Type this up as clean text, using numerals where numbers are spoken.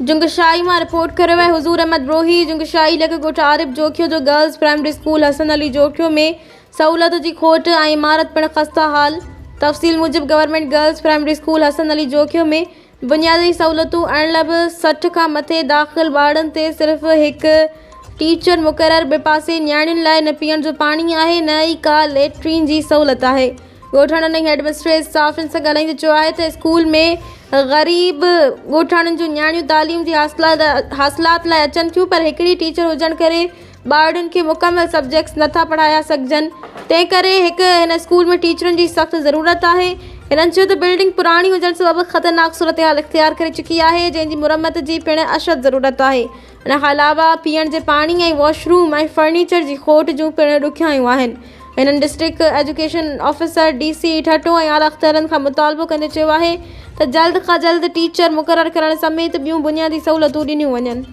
जुंगशाई में रिपोर्ट कर रहे हुजूर अहमद ब्रोही। जुंगशाई लग ॻोठ आरिफ जोखियो जो girls primary school Hasan Ali Jokhio में सहूलत की खोट ऐं इमारत पिण खस्ता हाल। तफ़सील मूजिब government girls primary school Hasan Ali Jokhio में बुनियादी सहूलतूं आणण लाइ 60 खां मथे दाख़िल ॿारनि ते सिर्फ़ एक टीचर मुक़रर। ॿिए पासे नियाणियुनि लाइ न पीअण जो पानी आहे न ई का लेट्रिन की सहूलत है। ॻोठाणनि ऐं हेडमिस्ट्रेस स्टाफनि सां ॻाल्हाईंदे चयो आहे त स्कूल में ग़रीब ॻोठाणनि जूं नियाणियूं तालीम जी हासिलात लाइ अचनि थियूं, पर हिकिड़ी टीचर हुजण करे ॿारनि खे मुकमल सब्जेक्ट्स नथा पढ़ाया सघजनि। तंहिं करे हिन स्कूल में टीचरुनि जी सख़्त ज़रूरत आहे। हिननि चयो त बिल्डिंग पुराणी हुजण सबबि ख़तरनाक सूरत हाल इख्तियार करे चुकी आहे, जंहिंजी मुरम्मत जी पिण अशद ज़रूरत आहे। इन खां अलावा पीअण जे पाणी ऐं वॉशरूम ऐं फर्नीचर जी खोट जूं पिण ॾुखियायूं आहिनि। हिननि डिस्ट्रिक्ट एजुकेशन ऑफिसर DC ठटो ऐं आला अख़्तरनि खां मुतालबो कंदे चयो आहे त जल्द खां जल्द टीचर मुक़ररु करण समेत ॿियूं बुनियादी सहूलतूं ॾिनियूं वञनि।